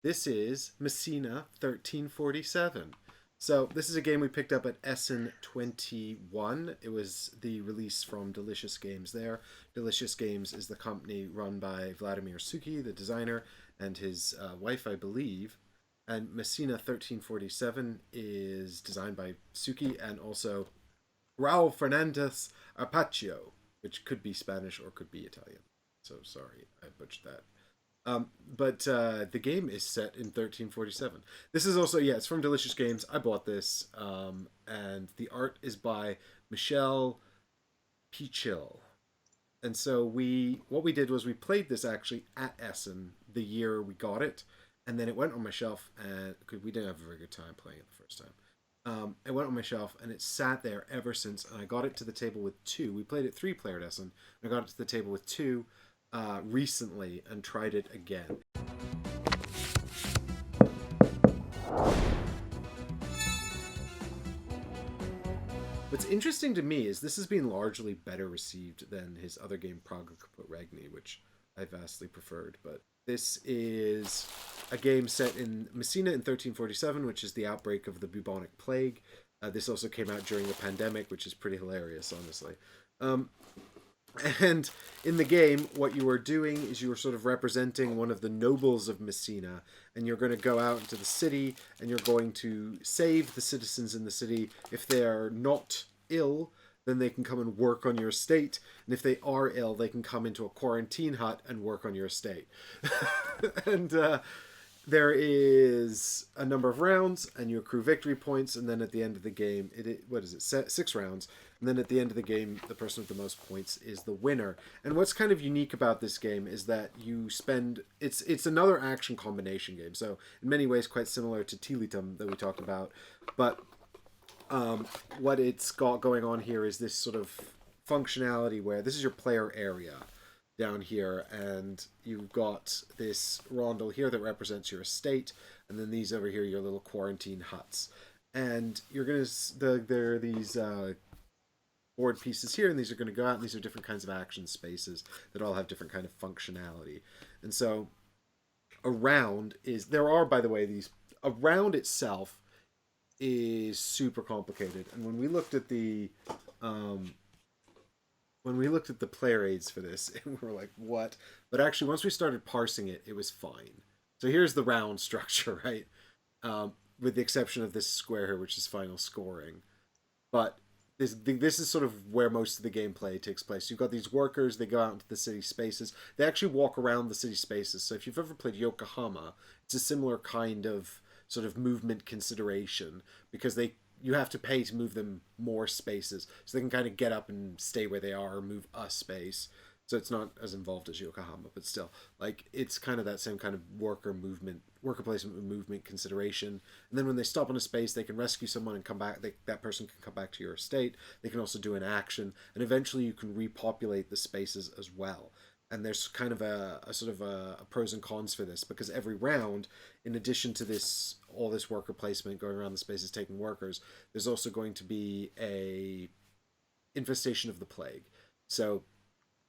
This is Messina 1347. So this is a game we picked up at Essen 21. It was the release from Delicious Games there. Delicious Games is the company run by Vladimir Suki, the designer, and his wife, I believe. And Messina 1347 is designed by Suki and also Raul Fernandez Arpacio, which could be Spanish or could be Italian. So sorry, I butchered that. But the game is set in 1347. This is also, yeah, it's from Delicious Games. I bought this, and the art is by Michelle Pichil. And so what we did was we played this actually at Essen the year we got it, and then it went on my shelf, and because we didn't have a very good time playing it the first time. It went on my shelf and it sat there ever since. And I got it to the table with two. We played it three-player at Essen. I got it to the table with two recently and tried it again. What's interesting to me is this has been largely better received than his other game, Praga Kaput Regni, which I vastly preferred. But this is a game set in Messina in 1347, which is the outbreak of the bubonic plague. This also came out during the pandemic, which is pretty hilarious, honestly. Um, and in the game, what you are doing is you are sort of representing one of the nobles of Messina, and you're going to go out into the city, and you're going to save the citizens in the city. If they are not ill, then they can come and work on your estate, and if they are ill, they can come into a quarantine hut and work on your estate. and there is a number of rounds, and you accrue victory points, and then at the end of the game, what is it? 6 rounds, and then at the end of the game, the person with the most points is the winner. And what's kind of unique about this game is that it's another action combination game, so in many ways quite similar to Tilitum that we talked about, but what it's got going on here is this sort of functionality where this is your player area down here, and you've got this rondel here that represents your estate, and then these over here, your little quarantine huts. And there are these board pieces here, and these are going to go out, and these are different kinds of action spaces that all have different kind of functionality. And so there are, by the way, these a round itself is super complicated. And um, when we looked at the player aids for this, and we were like, what? But actually, once we started parsing it, it was fine. So here's the round structure, right? With the exception of this square here, which is final scoring. But this is sort of where most of the gameplay takes place. You've got these workers, they go out into the city spaces. They actually walk around the city spaces. So if you've ever played Yokohama, it's a similar kind of sort of movement consideration because you have to pay to move them more spaces. So they can kind of get up and stay where they are or move a space. So it's not as involved as Yokohama, but still, like, it's kind of that same kind of worker placement movement consideration. And then when they stop on a space, they can rescue someone and come back. That person can come back to your estate. They can also do an action, and eventually you can repopulate the spaces as well. And there's kind of a sort of a pros and cons for this because every round, in addition to all this worker placement going around the spaces taking workers, there's also going to be a infestation of the plague. So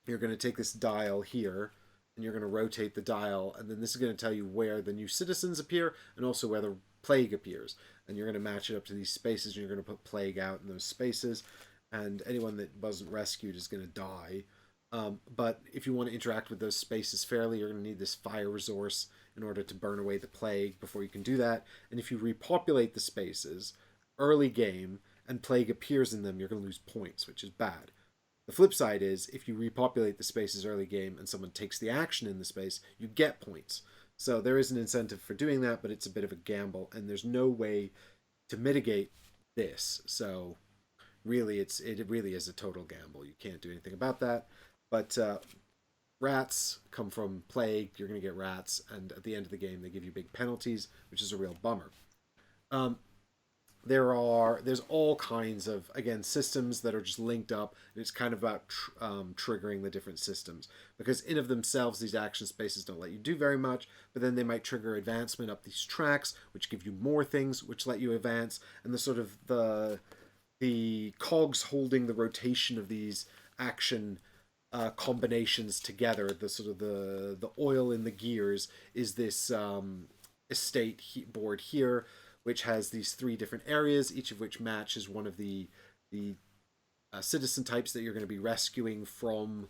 you're going to take this dial here and you're going to rotate the dial, and then this is going to tell you where the new citizens appear and also where the plague appears, and you're going to match it up to these spaces, and you're going to put plague out in those spaces, and anyone that wasn't rescued is going to die. But if you want to interact with those spaces fairly, you're going to need this fire resource in order to burn away the plague before you can do that. And if you repopulate the spaces early game and plague appears in them, you're going to lose points, which is bad. The flip side is if you repopulate the spaces early game and someone takes the action in the space, you get points. So there is an incentive for doing that, but it's a bit of a gamble, and there's no way to mitigate this. So really, it really is a total gamble. You can't do anything about that. But rats come from plague. You're going to get rats, and at the end of the game, they give you big penalties, which is a real bummer. Um, there's all kinds of, again, systems that are just linked up, and it's kind of about triggering the different systems, because in of themselves these action spaces don't let you do very much, but then they might trigger advancement up these tracks, which give you more things which let you advance, and the sort of the cogs holding the rotation of these action combinations together, the sort of the oil in the gears is board here, which has these three different areas, each of which matches one of the citizen types that you're going to be rescuing from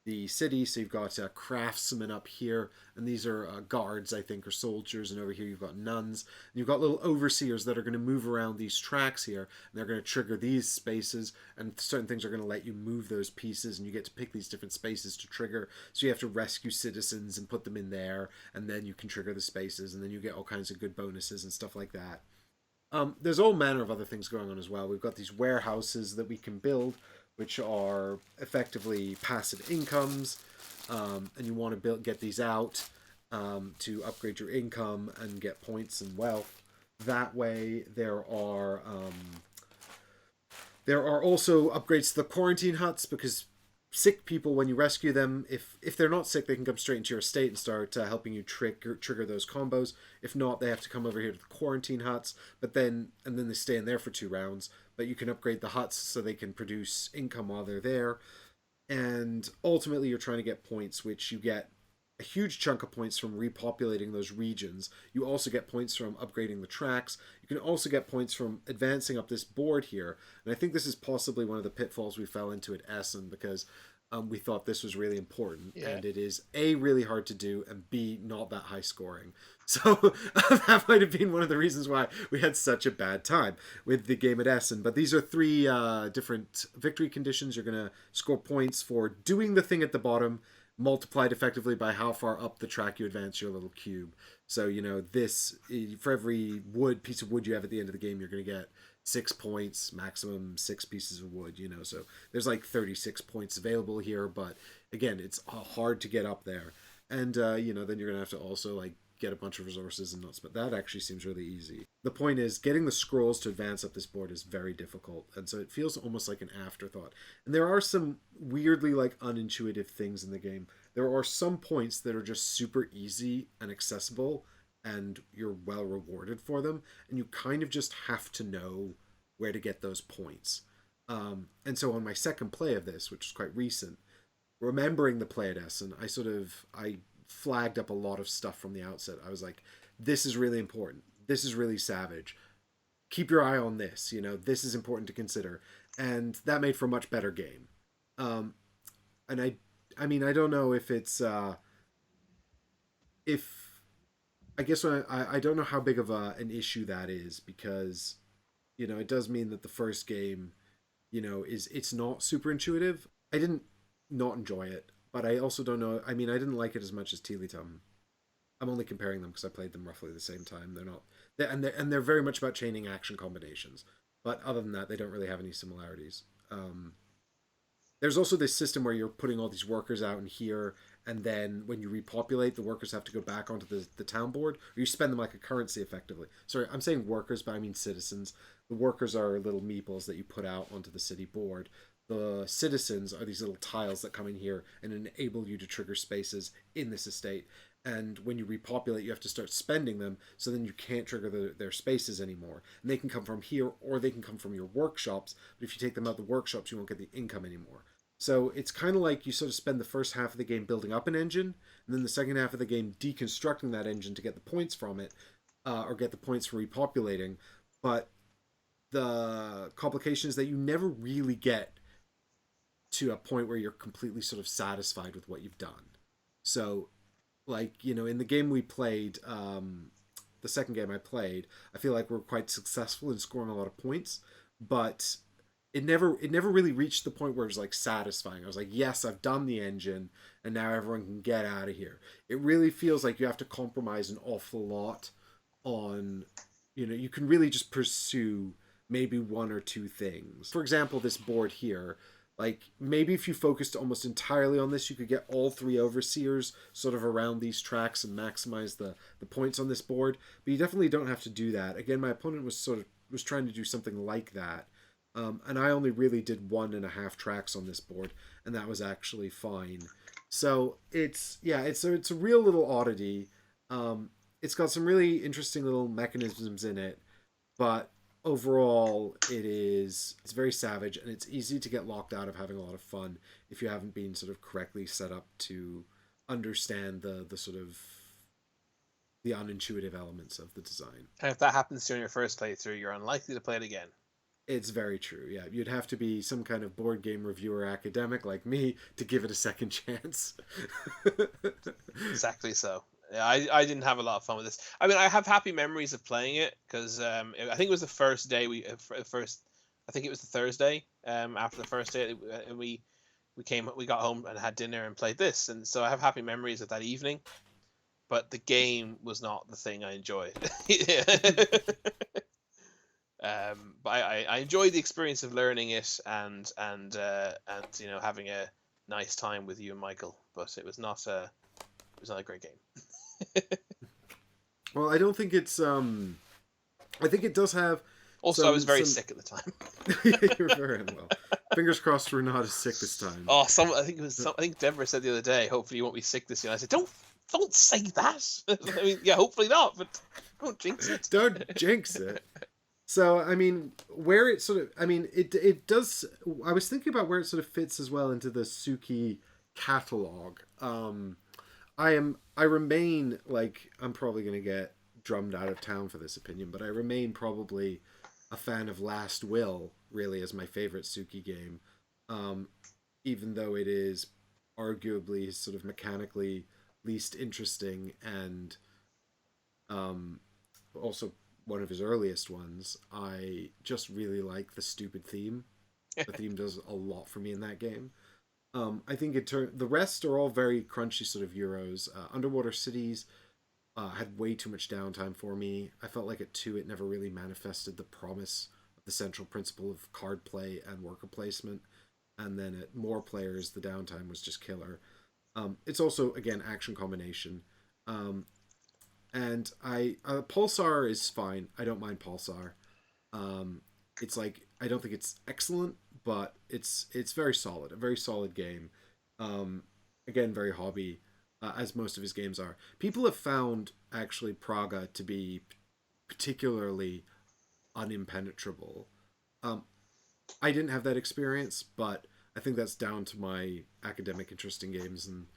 the city. So you've got craftsmen up here, and these are guards, I think, or soldiers, and over here you've got nuns. And you've got little overseers that are going to move around these tracks here, and they're going to trigger these spaces, and certain things are going to let you move those pieces, and you get to pick these different spaces to trigger. So you have to rescue citizens and put them in there, and then you can trigger the spaces, and then you get all kinds of good bonuses and stuff like that. There's all manner of other things going on as well. We've got these warehouses that we can build, which are effectively passive incomes, and you want to get these out to upgrade your income and get points and wealth. That way, there are also upgrades to the quarantine huts, because sick people, when you rescue them, if they're not sick, they can come straight into your estate and start helping you trigger those combos. If not, they have to come over here to the quarantine huts, and then they stay in there for 2 rounds. But you can upgrade the huts so they can produce income while they're there. And ultimately, you're trying to get points, which you get a huge chunk of points from repopulating those regions. You also get points from upgrading the tracks. You can also get points from advancing up this board here. And I think this is possibly one of the pitfalls we fell into at Essen, because we thought this was really important. Yeah. And it is A, really hard to do, and B, not that high scoring. So that might have been one of the reasons why we had such a bad time with the game at Essen. But these are 3 different victory conditions. You're going to score points for doing the thing at the bottom, multiplied effectively by how far up the track you advance your little cube. So, this, for every piece of wood you have at the end of the game, you're going to get 6 points, maximum 6 pieces of wood, so there's like 36 points available here, but again, it's hard to get up there. And, then you're going to have to also like get a bunch of resources and nuts, but that actually seems really easy. The point is, getting the scrolls to advance up this board is very difficult, and so it feels almost like an afterthought. And there are some weirdly like unintuitive things in the game. There are some points that are just super easy and accessible, and you're well rewarded for them, and you kind of just have to know where to get those points. And so on my second play of this, which is quite recent, remembering the play at Essen, I flagged up a lot of stuff from the outset. I was like, this is really important. This is really savage. Keep your eye on this. This is important to consider. And that made for a much better game. And I mean, I don't know if it's, I guess I don't know how big of an issue that is, because, it does mean that the first game, it's not super intuitive. I didn't not enjoy it, but I also don't know. I mean, I didn't like it as much as Tealetum. I'm only comparing them because I played them roughly the same time. They're very much about chaining action combinations. But other than that, they don't really have any similarities. There's also this system where you're putting all these workers out in here, and then when you repopulate, the workers have to go back onto the town board, or you spend them like a currency effectively. Sorry, I'm saying workers, but I mean citizens. The workers are little meeples that you put out onto the city board. The citizens are these little tiles that come in here and enable you to trigger spaces in this estate. And when you repopulate, you have to start spending them, so then you can't trigger their spaces anymore. And they can come from here, or they can come from your workshops, but if you take them out of the workshops, you won't get the income anymore. So it's kind of like you sort of spend the first half of the game building up an engine, and then the second half of the game deconstructing that engine to get the points from it, or get the points for repopulating. But the complication is that you never really get to a point where you're completely sort of satisfied with what you've done. So, like, in the game we played, the second game I played, I feel like we're quite successful in scoring a lot of points, but it never really reached the point where it was like satisfying. I was like, yes, I've done the engine, and now everyone can get out of here. It really feels like you have to compromise an awful lot on, you can really just pursue maybe 1 or 2 things. For example, this board here, like, maybe if you focused almost entirely on this, you could get all 3 overseers sort of around these tracks and maximize the points on this board. But you definitely don't have to do that. Again, my opponent was trying to do something like that. And I only really did 1.5 tracks on this board, and that was actually fine. So it's a real little oddity. It's got some really interesting little mechanisms in it, but overall it's very savage, and it's easy to get locked out of having a lot of fun if you haven't been sort of correctly set up to understand the sort of the unintuitive elements of the design. And if that happens during your first playthrough, you're unlikely to play it again. It's very true. Yeah, you'd have to be some kind of board game reviewer academic like me to give it a second chance. Exactly so. Yeah, I didn't have a lot of fun with this. I mean, I have happy memories of playing it because I think it was the first day first. I think it was the Thursday after the first day we got home and had dinner and played this, and so I have happy memories of that evening. But the game was not the thing I enjoyed. But I enjoyed the experience of learning it and having a nice time with you and Michael. But it was not a great game. Well, I don't think it's. I think it does have. Also, I was very sick at the time. You're very unwell. Fingers crossed we're not as sick this time. Oh, I think Deborah said the other day, hopefully you won't be sick this year. I said, don't say that. I mean, yeah, hopefully not, but don't jinx it. Don't jinx it. So, I mean, where it sort of, I mean, it does, I was thinking about where it sort of fits as well into the Suki catalog. I remain, like, I'm probably going to get drummed out of town for this opinion, but I remain probably a fan of Last Will, really, as my favorite Suki game. Even though it is arguably sort of mechanically least interesting and also one of his earliest ones, I just really like the stupid theme. The theme does a lot for me in that game. I think the rest are all very crunchy sort of Euros. Underwater Cities had way too much downtime for me. I felt like at 2 it never really manifested the promise of the central principle of card play and worker placement. And then at more players, the downtime was just killer. It's also, again, action combination. And Pulsar is fine. I don't mind Pulsar. It's like, I don't think it's excellent, but it's very solid. A very solid game. Again, very hobby, as most of his games are. People have found, actually, Praga to be particularly unimpenetrable. I didn't have that experience, but I think that's down to my academic interest in games and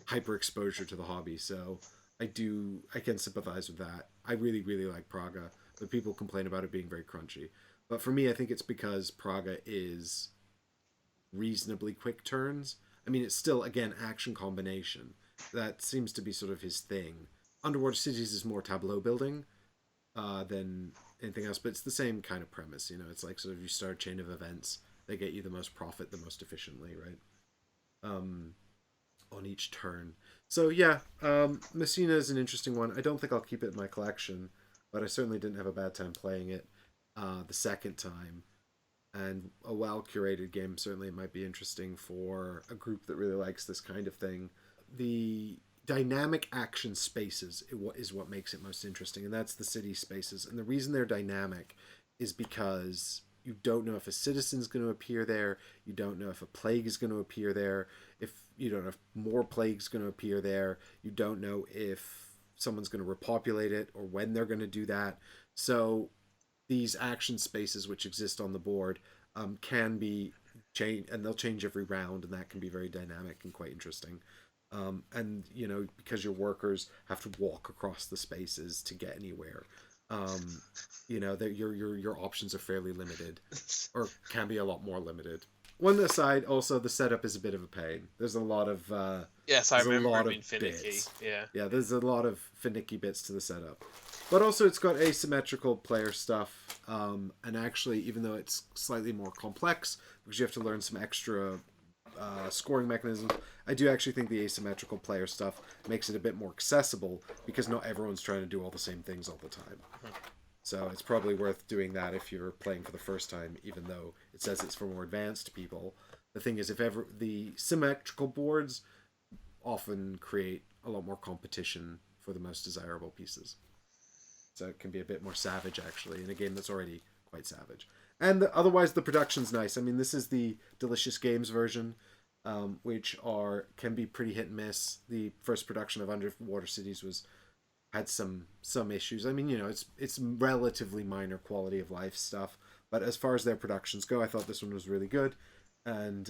hyper exposure to the hobby. So I can sympathize with that. I really, really like Praga, but people complain about it being very crunchy. But for me, I think it's because Praga is reasonably quick turns. I mean, it's still, again, action combination. That seems to be sort of his thing. Underwater Cities is more tableau building than anything else, but it's the same kind of premise. It's like sort of you start a chain of events that get you the most profit the most efficiently, right? On each turn. So yeah, Messina is an interesting one. I don't think I'll keep it in my collection, but I certainly didn't have a bad time playing it the second time. And a well-curated game, certainly it might be interesting for a group that really likes this kind of thing. The dynamic action spaces is what makes it most interesting, and that's the city spaces. And the reason they're dynamic is because you don't know if a citizen's going to appear there. You don't know if a plague is going to appear there. If you don't know if more plague's going to appear there. You don't know if someone's going to repopulate it or when they're going to do that. So these action spaces which exist on the board can be changed, and they'll change every round, and that can be very dynamic and quite interesting. And because your workers have to walk across the spaces to get anywhere, that your options are fairly limited, or can be a lot more limited. One aside, also the setup is a bit of a pain. There's a lot of yes, I remember it being finicky. Yeah, there's a lot of finicky bits to the setup, but also it's got asymmetrical player stuff. And actually, even though it's slightly more complex because you have to learn some extra scoring mechanisms, I do actually think the asymmetrical player stuff makes it a bit more accessible because not everyone's trying to do all the same things all the time. So it's probably worth doing that if you're playing for the first time, even though it says it's for more advanced people. The thing is, the symmetrical boards often create a lot more competition for the most desirable pieces. So it can be a bit more savage, actually, in a game that's already quite savage. And otherwise, the production's nice. I mean, this is the Delicious Games version, which can be pretty hit and miss. The first production of Underwater Cities had some issues. I mean, it's relatively minor quality of life stuff, but as far as their productions go, I thought this one was really good. And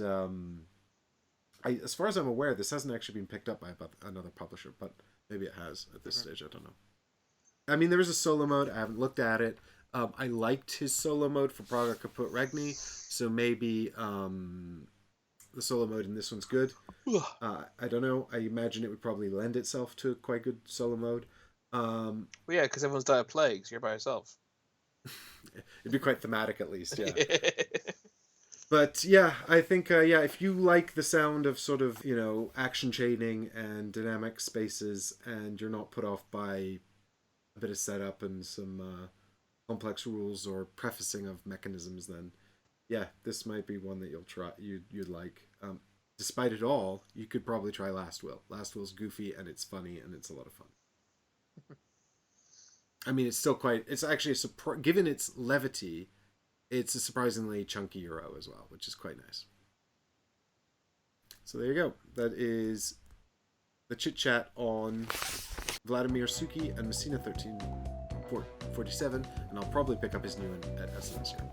as far as I'm aware, this hasn't actually been picked up by another publisher, but maybe it has at this stage. I don't know. I mean, there is a solo mode. I haven't looked at it. I liked his solo mode for Praga Kaput Regni, so maybe the solo mode in this one's good. I don't know. I imagine it would probably lend itself to a quite good solo mode. Well, yeah, because everyone's died of plagues. You're by yourself. It'd be quite thematic, at least. Yeah. But yeah, I think yeah, if you like the sound of sort of action chaining and dynamic spaces, and you're not put off by a bit of setup and some complex rules or prefacing of mechanisms, then yeah, this might be one that you'll try. You'd like. Despite it all, you could probably try Last Will. Last Will's goofy and it's funny and it's a lot of fun. I mean, it's still quite. It's actually given its levity, it's a surprisingly chunky euro as well, which is quite nice. So there you go. That is the chit chat on Vladimir Suki and Messina 1347, and I'll probably pick up his new one at SMS here.